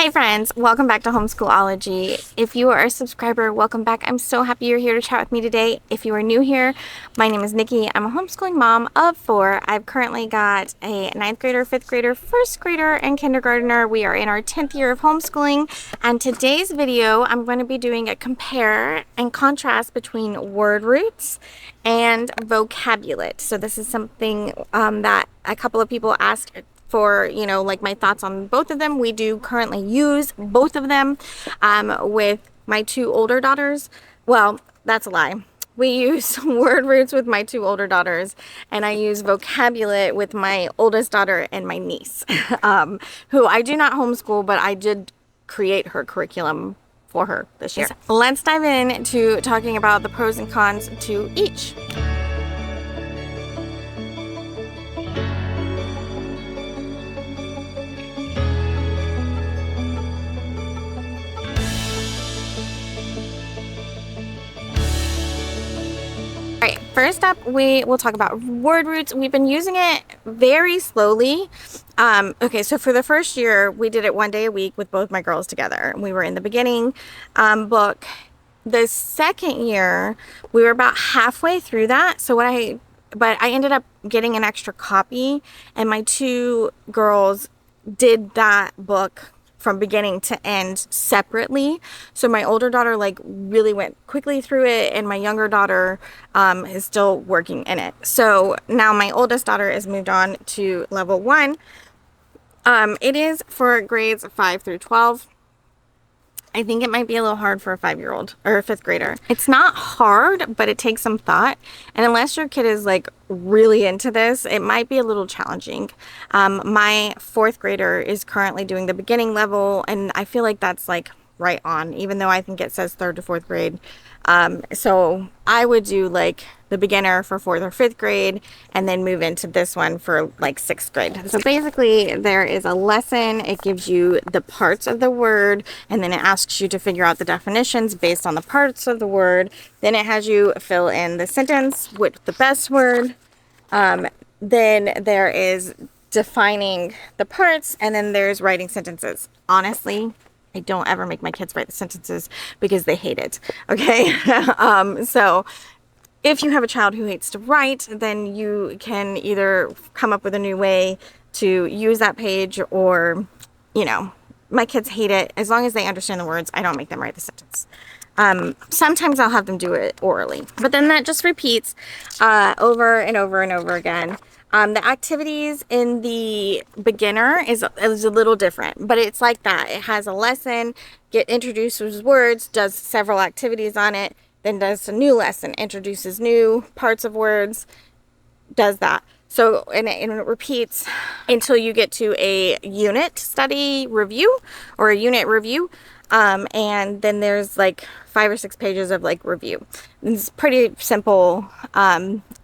Hey friends, welcome back to Homeschoolology. If you are a subscriber, welcome back. I'm so happy you're here to chat with me today. If you are new here, my name is Nikki. I'm a homeschooling mom of 4. I've currently got a 9th grader, 5th grader, 1st grader, and kindergartner. We are in our 10th year of homeschooling, and today's video I'm going to be doing a compare and contrast between word roots and Vocabu-lit. So this is something that a couple of people asked for, like my thoughts on both of them. We do currently use both of them with my 2 older daughters. Well, that's a lie. We use word roots with my 2 older daughters, and I use Vocabu-lit with my oldest daughter and my niece, who I do not homeschool, but I did create her curriculum for her this year. Let's dive into talking about the pros and cons to each. Alright, first up we will talk about word roots. We've been using it very slowly. Okay, so for the first year we did it 1 day a week with both my girls together. We were in the beginning book. The second year we were about halfway through that. But I ended up getting an extra copy, and my 2 girls did that book from beginning to end separately. So my older daughter really went quickly through it, and my younger daughter is still working in it. So now my oldest daughter is moved on to level 1. It is for grades 5 through 12. I think it might be a little hard for a 5-year-old or a 5th grader. It's not hard, but it takes some thought. And unless your kid is really into this, it might be a little challenging. My 4th grader is currently doing the beginning level, and I feel like that's right on, even though I think it says 3rd to 4th grade. So I would do the beginner for 4th or 5th grade, and then move into this one for 6th grade. So basically there is a lesson. It gives you the parts of the word, and then it asks you to figure out the definitions based on the parts of the word. Then it has you fill in the sentence with the best word. Then there is defining the parts, and then there's writing sentences. Honestly, I don't ever make my kids write the sentences because they hate it. Okay. So if you have a child who hates to write, then you can either come up with a new way to use that page, or, my kids hate it. As long as they understand the words, I don't make them write the sentence. Sometimes I'll have them do it orally, but then that just repeats over and over and over again. The activities in the beginner is a little different, but it's like that. It has a lesson, introduces words, does several activities on it, then does a new lesson, introduces new parts of words, does that. So, and it repeats until you get to a unit study review or a unit review. And then there's 5 or 6 pages of review. It's pretty simple,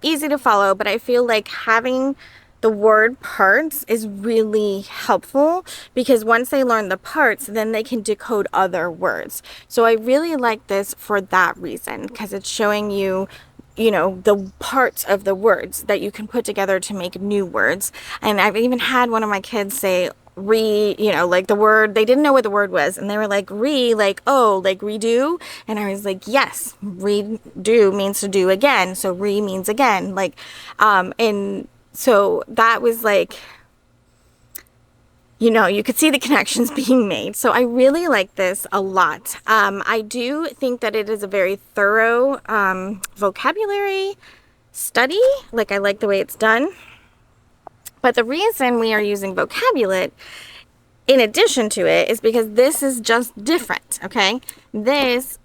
easy to follow, but I feel like having the word parts is really helpful, because once they learn the parts, then they can decode other words. So I really like this for that reason, because it's showing you, the parts of the words that you can put together to make new words. And I've even had one of my kids say, the word, they didn't know what the word was, and they were redo, and I was yes, redo means to do again, so means again, and so that was you could see the connections being made. So I really like this a lot. I do think that it is a very thorough vocabulary study. I like the way it's done. But the reason we are using Vocabu-lit in addition to it is because this is just different, okay? This,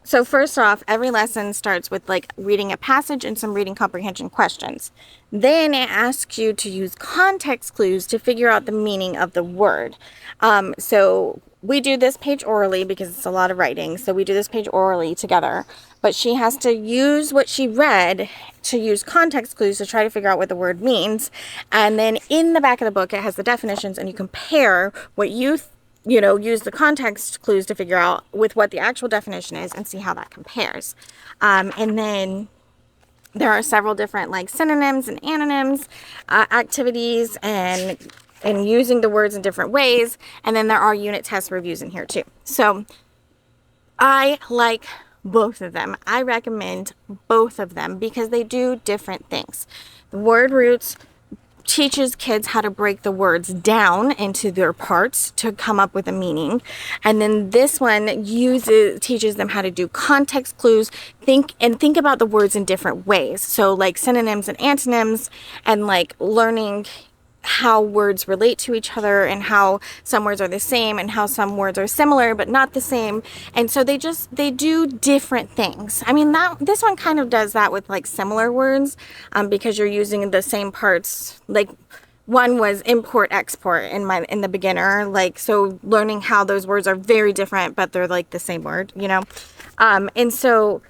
so first off, every lesson starts with reading a passage and some reading comprehension questions. Then it asks you to use context clues to figure out the meaning of the word. So we do this page orally because it's a lot of writing. So we do this page orally together. But she has to use what she read to use context clues to try to figure out what the word means. And then in the back of the book, it has the definitions, and you compare what you use the context clues to figure out with what the actual definition is, and see how that compares. And then there are several different synonyms and antonyms, activities, and and using the words in different ways. And then there are unit test reviews in here too. So I like both of them. I recommend both of them because they do different things. The word roots teaches kids how to break the words down into their parts to come up with a meaning. And then this one teaches them how to do context clues, think about the words in different ways. So like synonyms and antonyms, and like learning how words relate to each other and how some words are the same and how some words are similar but not the same. And so they do different things. I mean, this one kind of does that with like similar words, because you're using the same parts. Like one was import export in the beginner, like, so learning how those words are very different but they're like the same word, you know. And so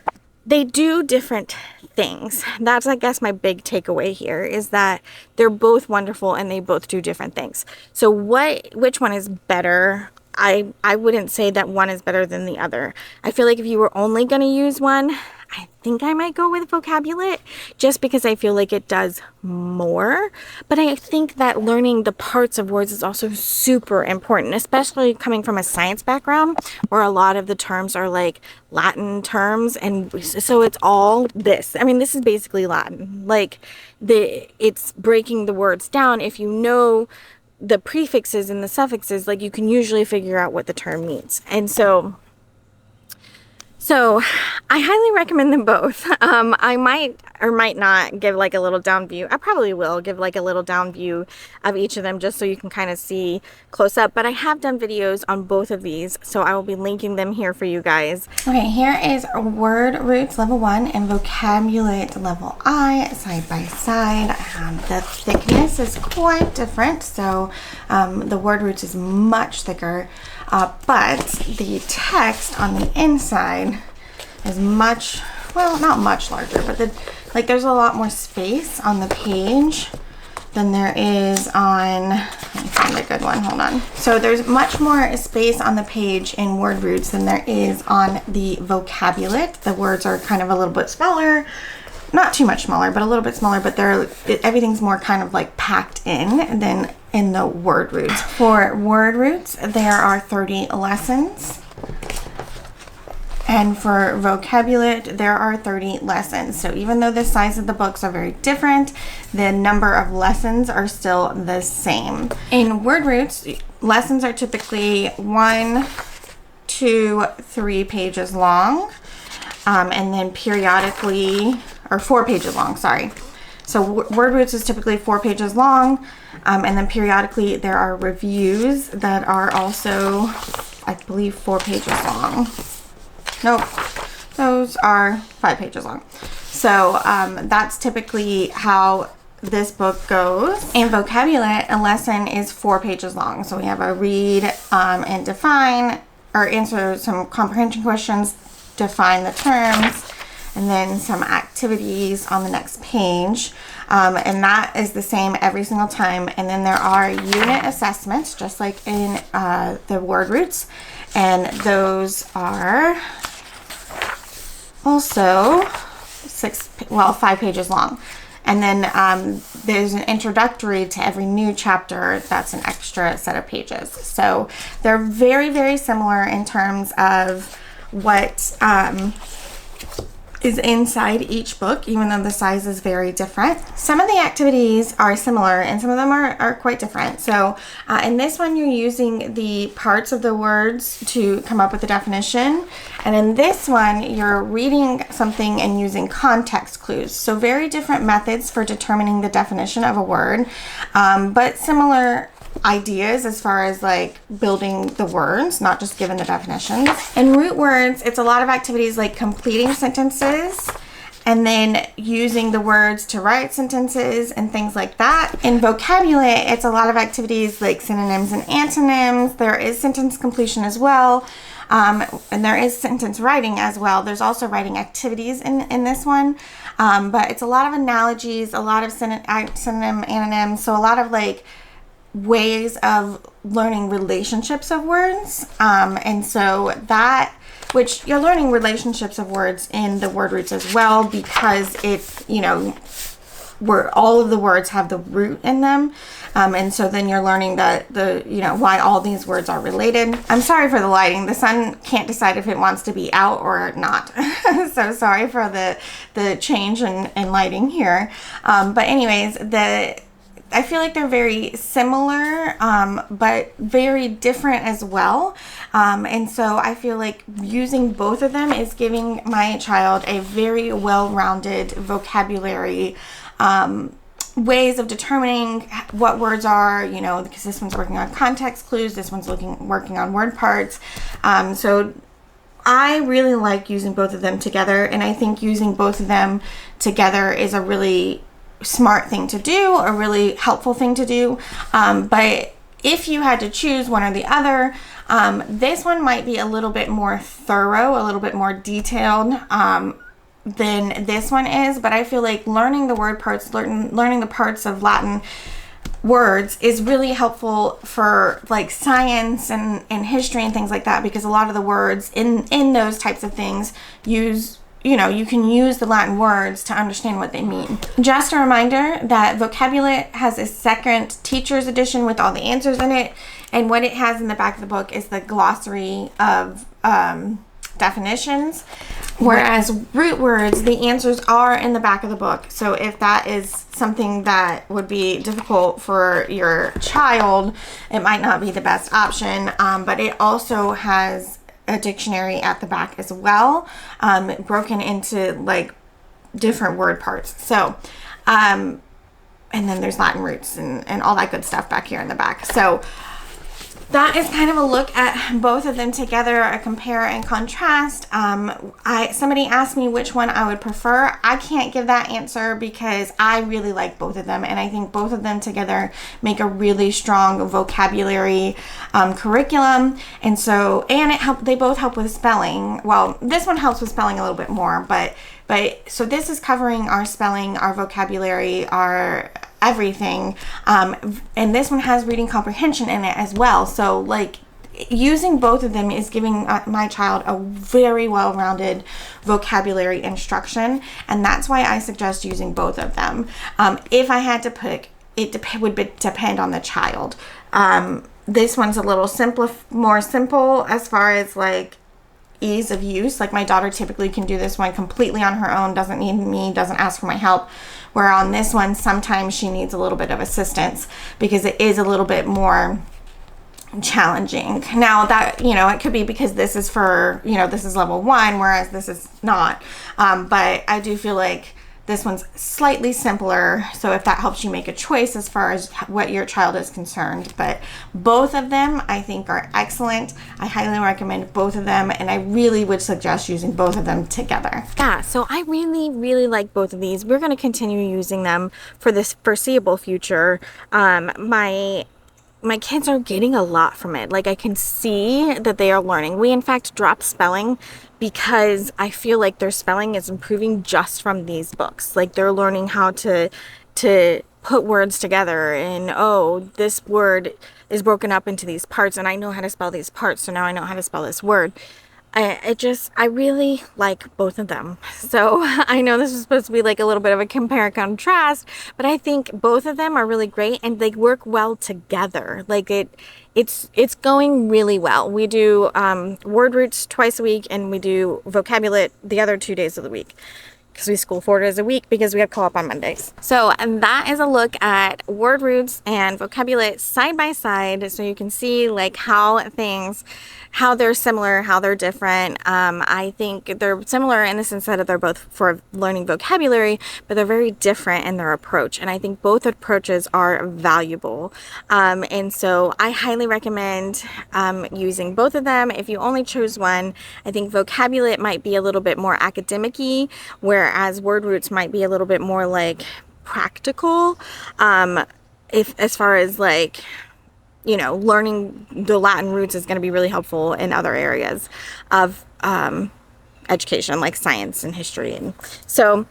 they do different things. That's, I guess, my big takeaway here, is that they're both wonderful and they both do different things. So which one is better? I wouldn't say that one is better than the other. I feel like if you were only going to use one, I think I might go with Vocabu-lit, just because I feel like it does more. But I think that learning the parts of words is also super important, especially coming from a science background where a lot of the terms are like Latin terms. And so it's all this. I mean, this is basically Latin. Like it's breaking the words down. If you know the prefixes and the suffixes, like, you can usually figure out what the term means. And so I highly recommend them both. I might or might not give like a little down view. I probably will give like a little down view of each of them just so you can kind of see close up. But I have done videos on both of these, so I will be linking them here for you guys. Okay, here is Word Roots Level 1 and Vocabu-lit Level I side by side. The thickness is quite different. So the Word Roots is much thicker, but the text on the inside is much, well, not much larger, but there's a lot more space on the page than there is on, let me find a good one, hold on. So there's much more space on the page in Word Roots than there is on the Vocabu-lit. The words are kind of a little bit smaller, not too much smaller, but a little bit smaller, but everything's more kind of like packed in than in the Word Roots. For Word Roots, there are 30 lessons. And for Vocabu-lit, there are 30 lessons. So even though the size of the books are very different, the number of lessons are still the same. In Word Roots, lessons are typically 1, 2, 3 pages long, and then periodically, or 4 pages long, sorry. So Word Roots is typically 4 pages long, and then periodically there are reviews that are also, I believe, 4 pages long. Nope, those are 5 pages long. So that's typically how this book goes. In Vocabu-lit, a lesson is 4 pages long. So we have a read and define, or answer some comprehension questions, define the terms, and then some activities on the next page. And that is the same every single time. And then there are unit assessments, just like in the Word Roots. And those are also 5 pages long. And then there's an introductory to every new chapter that's an extra set of pages. So they're very, very similar in terms of what is inside each book, even though the size is very different. Some of the activities are similar and some of them are quite different. So in this one, you're using the parts of the words to come up with a definition. And in this one, you're reading something and using context clues. So very different methods for determining the definition of a word, but similar ideas as far as like building the words, not just given the definitions. In Root Words, it's a lot of activities like completing sentences and then using the words to write sentences and things like that. In Vocabu-lit, it's a lot of activities like synonyms and antonyms. There is sentence completion as well. And there is sentence writing as well. There's also writing activities in this one. But it's a lot of analogies, a lot of synonym, antonyms. So a lot of like ways of learning relationships of words, and so that, which you're learning relationships of words in the Word Roots as well, because it's, you know, all of the words have the root in them. And so then you're learning that why all these words are related. I'm sorry for the lighting. The sun can't decide if it wants to be out or not. So sorry for the change in lighting here. But anyways, I feel like they're very similar, but very different as well. And so I feel like using both of them is giving my child a very well-rounded vocabulary, ways of determining what words are, because this one's working on context clues, this one's working on word parts. So I really like using both of them together, and I think using both of them together is a really smart thing to do, a really helpful thing to do. But if you had to choose one or the other, this one might be a little bit more thorough, a little bit more detailed than this one is. But I feel like learning the word parts, learning the parts of Latin words is really helpful for like science and history and things like that, because a lot of the words in those types of things you can use the Latin words to understand what they mean. Just a reminder that Vocabu-lit has a second teacher's edition with all the answers in it, and what it has in the back of the book is the glossary of definitions, whereas root words, the answers are in the back of the book. So if that is something that would be difficult for your child, it might not be the best option, but it also has a dictionary at the back as well, broken into like different word parts. So and then there's Latin roots and all that good stuff back here in the back. So that is kind of a look at both of them together, a compare and contrast. Somebody asked me which one I would prefer. I can't give that answer because I really like both of them, and I think both of them together make a really strong vocabulary curriculum. And so, they both help with spelling. Well, this one helps with spelling a little bit more, but so this is covering our spelling, our vocabulary, our everything, and this one has reading comprehension in it as well. So like using both of them is giving my child a very well-rounded vocabulary instruction, and that's why I suggest using both of them. If I had to pick, it would depend on the child. This one's a little more simple as far as like ease of use. Like my daughter typically can do this one completely on her own, doesn't need me, doesn't ask for my help. Where on this one, sometimes she needs a little bit of assistance because it is a little bit more challenging. Now that, it could be because this is for, this is level 1, whereas this is not. But I do feel like this one's slightly simpler, so if that helps you make a choice as far as what your child is concerned. But both of them I think are excellent. I highly recommend both of them, and I really would suggest using both of them together. Yeah, so I really, really like both of these. We're going to continue using them for this foreseeable future. My kids are getting a lot from it. Like I can see that they are learning. We in fact dropped spelling because I feel like their spelling is improving just from these books. Like they're learning how to put words together, and this word is broken up into these parts, and I know how to spell these parts, so now I know how to spell this word. I really like both of them. So I know this is supposed to be like a little bit of a compare and contrast, but I think both of them are really great and they work well together. Like it's going really well. We do word roots twice a week, and we do Vocabu-lit the other 2 days of the week, because we school 4 days a week because we have co-op on Mondays. So and that is a look at word roots and Vocabu-lit side by side, so you can see like how they're similar, how they're different. I think they're similar in the sense that they're both for learning vocabulary, but they're very different in their approach. And I think both approaches are valuable. And so I highly recommend using both of them. If you only choose one, I think Vocabu-lit might be a little bit more academic-y, whereas word roots might be a little bit more like practical. If as far as like, learning the Latin roots is going to be really helpful in other areas of education, like science and history. And so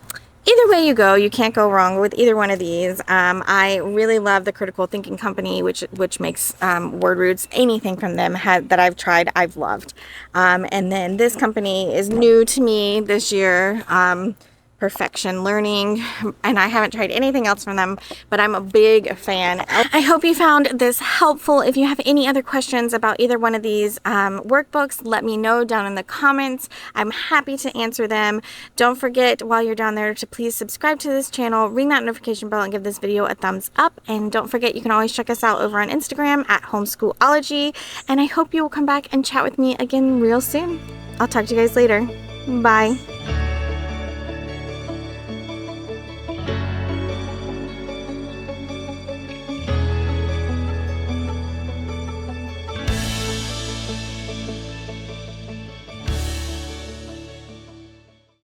either way you go, you can't go wrong with either one of these. I really love the Critical Thinking Company, which makes word roots. Anything from them that I've tried, I've loved. And then this company is new to me this year. Perfection Learning, and I haven't tried anything else from them, but I'm a big fan. I hope you found this helpful. If you have any other questions about either one of these workbooks, let me know down in the comments. I'm happy to answer them. Don't forget while you're down there to please subscribe to this channel, ring that notification bell, and give this video a thumbs up. And don't forget, you can always check us out over on Instagram at Homeschoolology. And I hope you will come back and chat with me again real soon. I'll talk to you guys later. Bye.